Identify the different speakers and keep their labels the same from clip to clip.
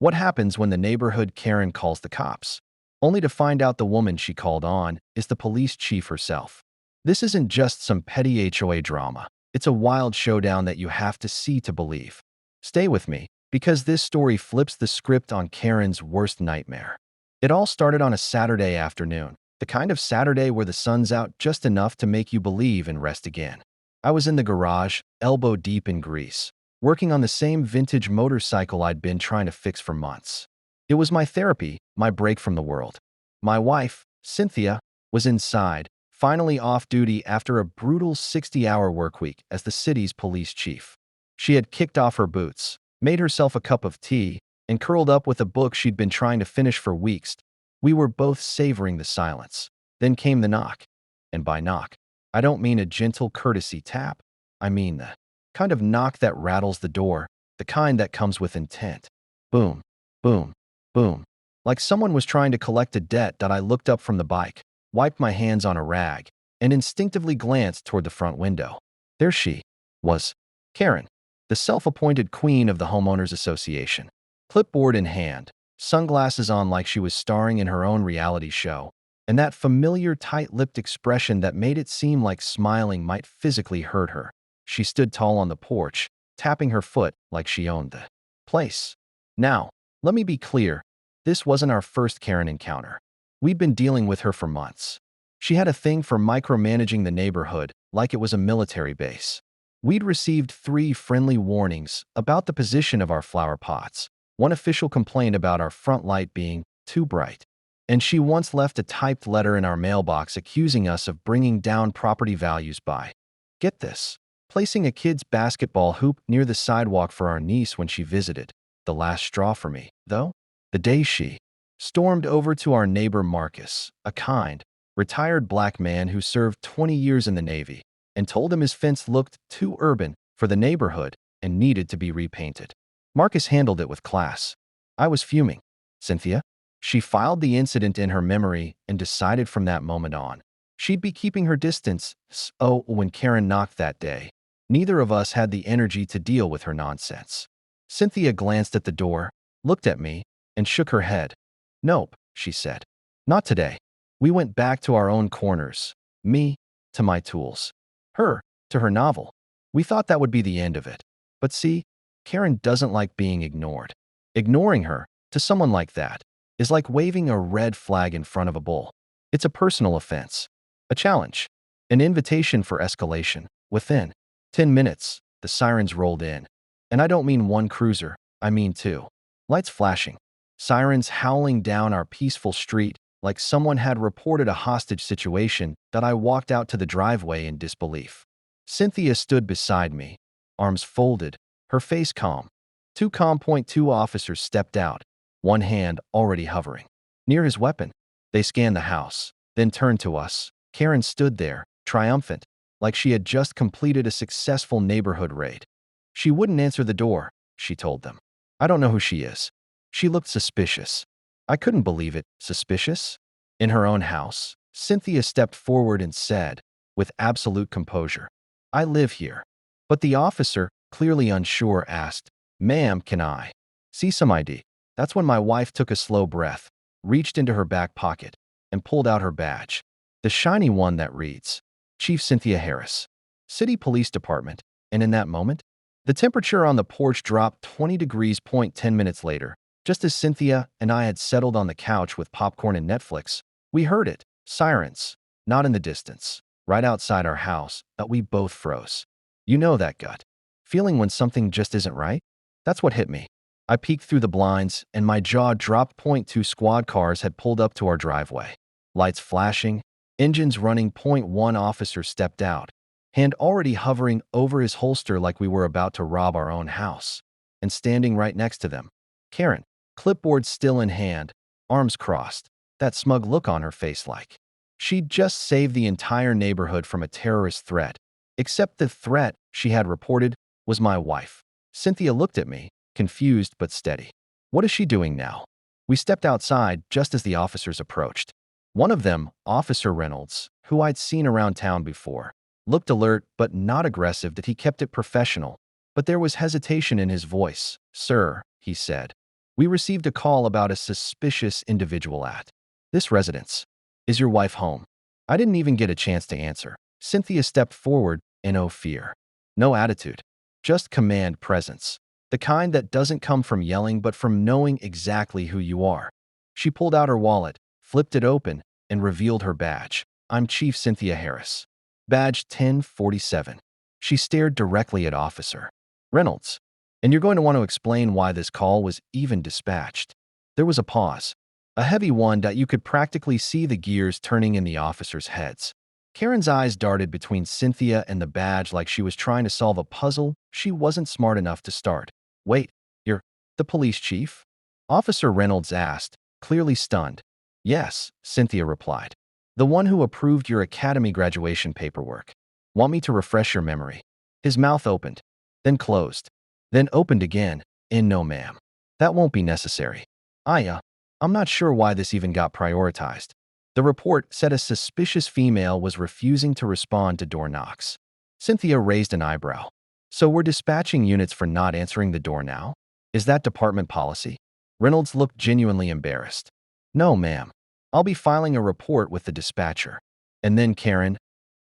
Speaker 1: What happens when the neighborhood Karen calls the cops? Only to find out the woman she called on is the police chief herself. This isn't just some petty HOA drama. It's a wild showdown that you have to see to believe. Stay with me, because this story flips the script on Karen's worst nightmare. It all started on a Saturday afternoon, the kind of Saturday where the sun's out just enough to make you believe and rest again. I was in the garage, elbow deep in grease, working on the same vintage motorcycle I'd been trying to fix for months. It was my therapy, my break from the world. My wife, Cynthia, was inside, finally off duty after a brutal 60-hour workweek as the city's police chief. She had kicked off her boots, made herself a cup of tea, and curled up with a book she'd been trying to finish for weeks. We were both savoring the silence. Then came the knock. And by knock, I don't mean a gentle courtesy tap. I mean the kind of knock that rattles the door, the kind that comes with intent. Boom, boom, boom. Like someone was trying to collect a debt. That I looked up from the bike, wiped my hands on a rag, and instinctively glanced toward the front window. There she was, Karen, the self-appointed queen of the homeowners association. Clipboard in hand, sunglasses on like she was starring in her own reality show, and that familiar tight-lipped expression that made it seem like smiling might physically hurt her. She stood tall on the porch, tapping her foot like she owned the place. Now, let me be clear, this wasn't our first Karen encounter. We'd been dealing with her for months. She had a thing for micromanaging the neighborhood like it was a military base. We'd received 3 friendly warnings about the position of our flower pots, one official complaint about our front light being too bright, and she once left a typed letter in our mailbox accusing us of bringing down property values by, get this, placing a kid's basketball hoop near the sidewalk for our niece when she visited. The last straw for me, though, the day she stormed over to our neighbor Marcus, a kind, retired black man who served 20 years in the Navy, and told him his fence looked too urban for the neighborhood and needed to be repainted. Marcus handled it with class. I was fuming. Cynthia? She filed the incident in her memory and decided from that moment on, she'd be keeping her distance. So when Karen knocked that day, neither of us had the energy to deal with her nonsense. Cynthia glanced at the door, looked at me, and shook her head. Nope, she said. Not today. We went back to our own corners. Me, to my tools. Her, to her novel. We thought that would be the end of it. But see, Karen doesn't like being ignored. Ignoring her, to someone like that, is like waving a red flag in front of a bull. It's a personal offense. A challenge. An invitation for escalation. Within 10 minutes, the sirens rolled in. And I don't mean one cruiser, I mean 2. Lights flashing. Sirens howling down our peaceful street like someone had reported a hostage situation. That I walked out to the driveway in disbelief. Cynthia stood beside me, arms folded, her face calm. 2 COM.2 officers stepped out, one hand already hovering near his weapon. They scanned the house, then turned to us. Karen stood there, triumphant, like she had just completed a successful neighborhood raid. She wouldn't answer the door, she told them. I don't know who she is. She looked suspicious. I couldn't believe it. Suspicious? In her own house, Cynthia stepped forward and said, with absolute composure, I live here. But the officer, clearly unsure, asked, Ma'am, can I see some ID? That's when my wife took a slow breath, reached into her back pocket, and pulled out her badge. The shiny one that reads, Chief Cynthia Harris, City Police Department. And in that moment, the temperature on the porch dropped 20 degrees. 10 minutes later, just as Cynthia and I had settled on the couch with popcorn and Netflix, we heard it. Sirens. Not in the distance. Right outside our house, but we both froze. You know that gut feeling when something just isn't right? That's what hit me. I peeked through the blinds, and my jaw dropped. 2 squad cars had pulled up to our driveway. Lights flashing, engines running. 1 officer stepped out, hand already hovering over his holster like we were about to rob our own house. And standing right next to them, Karen, clipboard still in hand, arms crossed, that smug look on her face like she'd just saved the entire neighborhood from a terrorist threat. Except the threat she had reported was my wife. Cynthia looked at me, confused but steady. What is she doing now? We stepped outside just as the officers approached. One of them, Officer Reynolds, who I'd seen around town before, looked alert but not aggressive. That he kept it professional, but there was hesitation in his voice. Sir, he said, We received a call about a suspicious individual at this residence. Is your wife home? I didn't even get a chance to answer. Cynthia stepped forward in no fear. No attitude. Just command presence. The kind that doesn't come from yelling but from knowing exactly who you are. She pulled out her wallet, flipped it open, and revealed her badge. I'm Chief Cynthia Harris. Badge 1047. She stared directly at Officer Reynolds. And you're going to want to explain why this call was even dispatched. There was a pause. A heavy one that you could practically see the gears turning in the officers' heads. Karen's eyes darted between Cynthia and the badge like she was trying to solve a puzzle she wasn't smart enough to start. Wait, you're the police chief? Officer Reynolds asked, clearly stunned. Yes, Cynthia replied. The one who approved your academy graduation paperwork. Want me to refresh your memory? His mouth opened, then closed, then opened again. No, ma'am. That won't be necessary. I'm not sure why this even got prioritized. The report said a suspicious female was refusing to respond to door knocks. Cynthia raised an eyebrow. So we're dispatching units for not answering the door now? Is that department policy? Reynolds looked genuinely embarrassed. No, ma'am. I'll be filing a report with the dispatcher. And then Karen.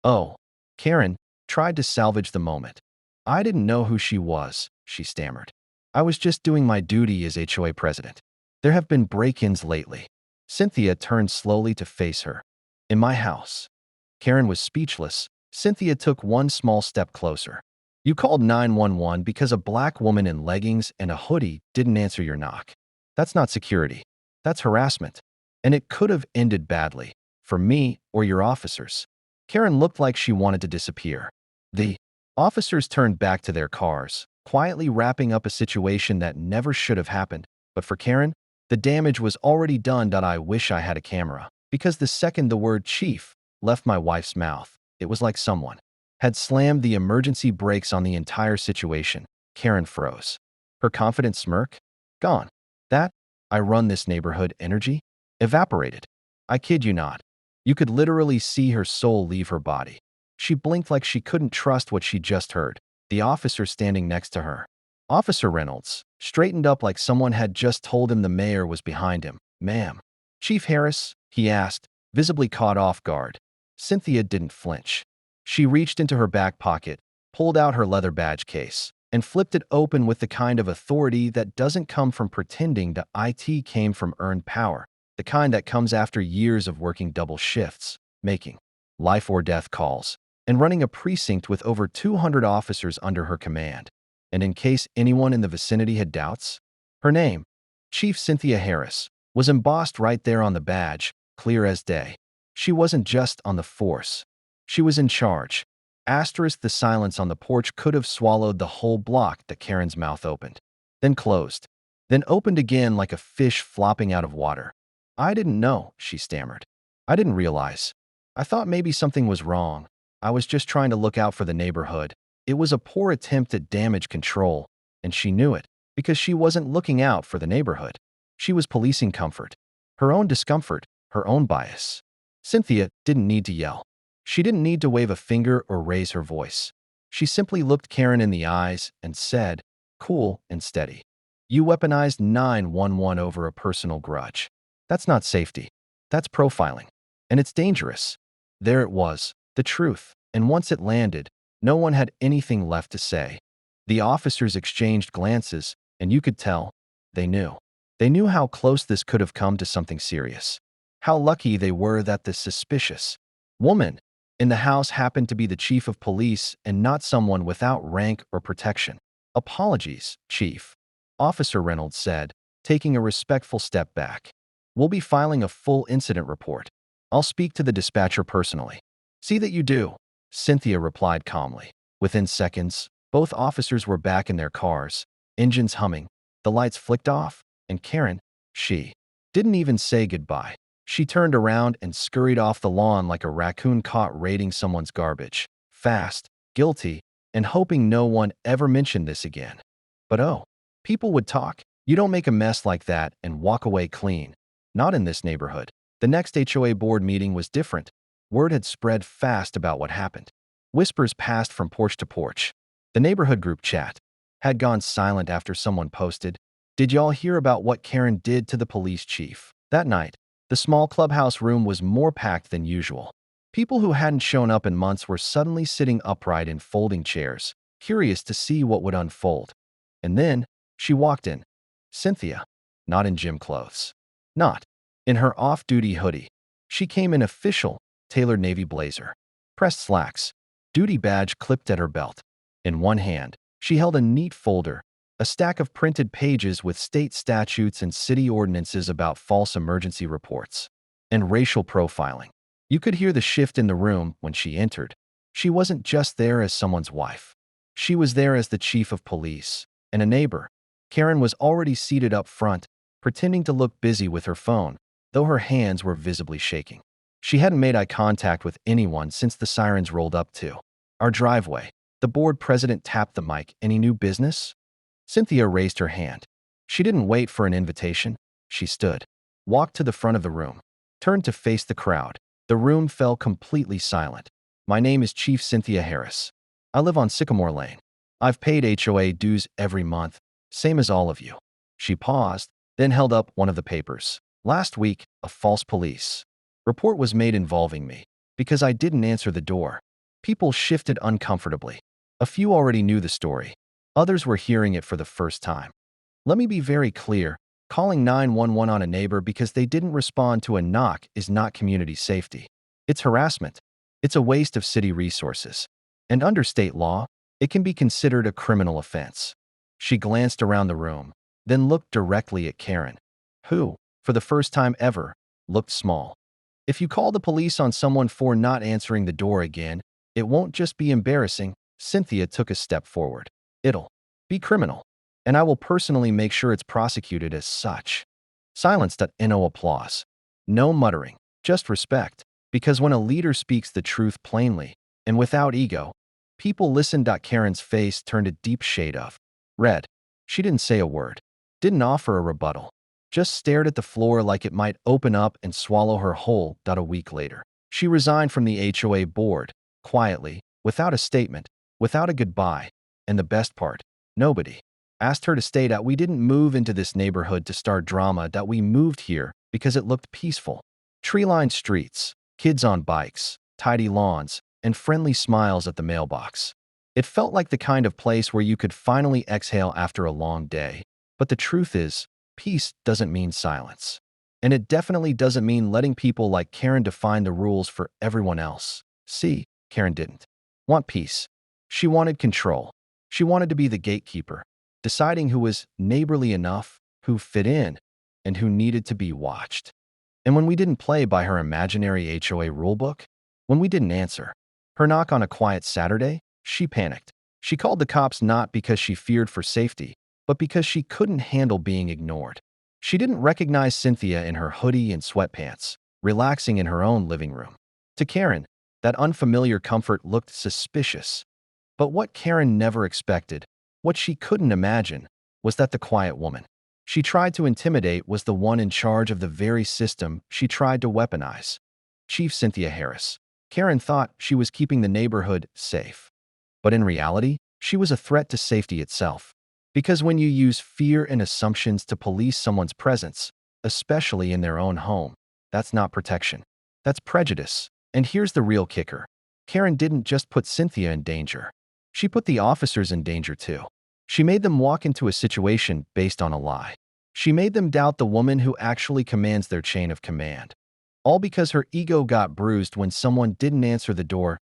Speaker 1: Oh. Karen tried to salvage the moment. I didn't know who she was, she stammered. I was just doing my duty as HOA president. There have been break-ins lately. Cynthia turned slowly to face her. In my house. Karen was speechless. Cynthia took one small step closer. You called 911 because a black woman in leggings and a hoodie didn't answer your knock. That's not security. That's harassment. And it could have ended badly. For me or your officers. Karen looked like she wanted to disappear. The officers turned back to their cars, quietly wrapping up a situation that never should have happened. But for Karen, the damage was already done. I wish I had a camera. Because the second the word chief left my wife's mouth, it was like someone had slammed the emergency brakes on the entire situation. Karen froze. Her confident smirk? Gone. That, I run this neighborhood energy? Evaporated. I kid you not. You could literally see her soul leave her body. She blinked like she couldn't trust what she just heard. The officer standing next to her, Officer Reynolds, straightened up like someone had just told him the mayor was behind him. Ma'am. Chief Harris? He asked, visibly caught off guard. Cynthia didn't flinch. She reached into her back pocket, pulled out her leather badge case, and flipped it open with the kind of authority that doesn't come from pretending that it came from earned power, the kind that comes after years of working double shifts, making life or death calls, and running a precinct with over 200 officers under her command. And in case anyone in the vicinity had doubts, her name, Chief Cynthia Harris, was embossed right there on the badge, clear as day. She wasn't just on the force. She was in charge. Asterisk, the silence on the porch could have swallowed the whole block that Karen's mouth opened, then closed, then opened again like a fish flopping out of water. I didn't know, she stammered. I didn't realize. I thought maybe something was wrong. I was just trying to look out for the neighborhood. It was a poor attempt at damage control, and she knew it, because she wasn't looking out for the neighborhood. She was policing comfort, her own discomfort, her own bias. Cynthia didn't need to yell. She didn't need to wave a finger or raise her voice. She simply looked Karen in the eyes and said, cool and steady. You weaponized 911 over a personal grudge. That's not safety. That's profiling. And it's dangerous. There it was, the truth, and once it landed, no one had anything left to say. The officers exchanged glances, and you could tell, they knew. They knew how close this could have come to something serious. How lucky they were that the suspicious woman in the house happened to be the chief of police and not someone without rank or protection. Apologies, Chief, Officer Reynolds said, taking a respectful step back. We'll be filing a full incident report. I'll speak to the dispatcher personally. See that you do, Cynthia replied calmly. Within seconds, both officers were back in their cars, engines humming, the lights flicked off, and Karen, she didn't even say goodbye. She turned around and scurried off the lawn like a raccoon caught raiding someone's garbage, fast, guilty, and hoping no one ever mentioned this again. But oh, people would talk. You don't make a mess like that and walk away clean. Not in this neighborhood. The next HOA board meeting was different. Word had spread fast about what happened. Whispers passed from porch to porch. The neighborhood group chat had gone silent after someone posted, Did y'all hear about what Karen did to the police chief? That night, the small clubhouse room was more packed than usual. People who hadn't shown up in months were suddenly sitting upright in folding chairs, curious to see what would unfold. And then, she walked in. Cynthia, not in gym clothes. Not in her off-duty hoodie. She came in official, tailored navy blazer, pressed slacks, duty badge clipped at her belt. In one hand, she held a neat folder, a stack of printed pages with state statutes and city ordinances about false emergency reports and racial profiling. You could hear the shift in the room when she entered. She wasn't just there as someone's wife. She was there as the chief of police and a neighbor. Karen was already seated up front, pretending to look busy with her phone, though her hands were visibly shaking. She hadn't made eye contact with anyone since the sirens rolled up to our driveway. The board president tapped the mic. Any new business? Cynthia raised her hand. She didn't wait for an invitation. She stood, walked to the front of the room, turned to face the crowd. The room fell completely silent. My name is Chief Cynthia Harris. I live on Sycamore Lane. I've paid HOA dues every month, same as all of you. She paused, then held up one of the papers. Last week, a false police report was made involving me because I didn't answer the door. People shifted uncomfortably. A few already knew the story. Others were hearing it for the first time. Let me be very clear. Calling 911 on a neighbor because they didn't respond to a knock is not community safety. It's harassment. It's a waste of city resources. And under state law, it can be considered a criminal offense. She glanced around the room, then looked directly at Karen, who, for the first time ever, looked small. If you call the police on someone for not answering the door again, it won't just be embarrassing. Cynthia took a step forward. It'll be criminal, and I will personally make sure it's prosecuted as such. Silence. No applause. No muttering, just respect. Because when a leader speaks the truth plainly and without ego, people listen. Karen's face turned a deep shade of red. She didn't say a word, didn't offer a rebuttal, just stared at the floor like it might open up and swallow her whole. A week later, she resigned from the HOA board, quietly, without a statement, without a goodbye. And the best part, nobody asked her to stay. We didn't move into this neighborhood to start drama. We moved here because it looked peaceful. Tree-lined streets, kids on bikes, tidy lawns, and friendly smiles at the mailbox. It felt like the kind of place where you could finally exhale after a long day. But the truth is, peace doesn't mean silence. And it definitely doesn't mean letting people like Karen define the rules for everyone else. See, Karen didn't want peace. She wanted control. She wanted to be the gatekeeper, deciding who was neighborly enough, who fit in, and who needed to be watched. And when we didn't play by her imaginary HOA rulebook, when we didn't answer her knock on a quiet Saturday, she panicked. She called the cops not because she feared for safety, but because she couldn't handle being ignored. She didn't recognize Cynthia in her hoodie and sweatpants, relaxing in her own living room. To Karen, that unfamiliar comfort looked suspicious. But what Karen never expected, what she couldn't imagine, was that the quiet woman she tried to intimidate was the one in charge of the very system she tried to weaponize. Chief Cynthia Harris. Karen thought she was keeping the neighborhood safe. But in reality, she was a threat to safety itself. Because when you use fear and assumptions to police someone's presence, especially in their own home, that's not protection. That's prejudice. And here's the real kicker. Karen didn't just put Cynthia in danger. She put the officers in danger too. She made them walk into a situation based on a lie. She made them doubt the woman who actually commands their chain of command. All because her ego got bruised when someone didn't answer the door.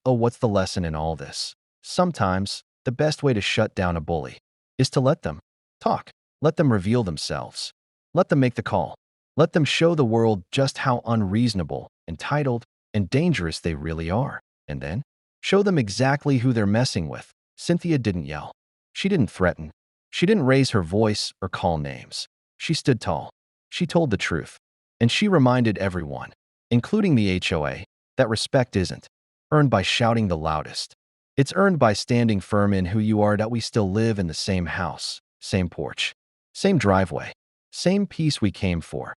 Speaker 1: Oh, what's the lesson in all this? Sometimes, the best way to shut down a bully is to let them talk. Let them reveal themselves. Let them make the call. Let them show the world just how unreasonable, entitled, and dangerous they really are. And then, show them exactly who they're messing with. Cynthia didn't yell. She didn't threaten. She didn't raise her voice or call names. She stood tall. She told the truth. And she reminded everyone, including the HOA, that respect isn't earned by shouting the loudest. It's earned by standing firm in who you are. That we still live in the same house, same porch, same driveway, same peace we came for.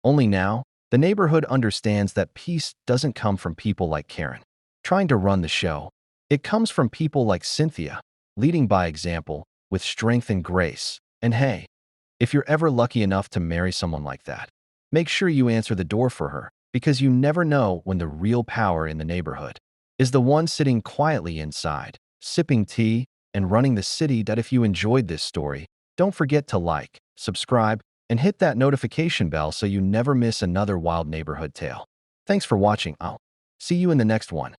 Speaker 1: Only now, the neighborhood understands that peace doesn't come from people like Karen trying to run the show. It comes from people like Cynthia, leading by example, with strength and grace. And hey, If you're ever lucky enough to marry someone like that, make sure you answer the door for her, because you never know when the real power in the neighborhood is the one sitting quietly inside, sipping tea, and running the city. That if you enjoyed this story, don't forget to like, subscribe, and hit that notification bell so you never miss another wild neighborhood tale. Thanks for watching. I'll see you in the next one.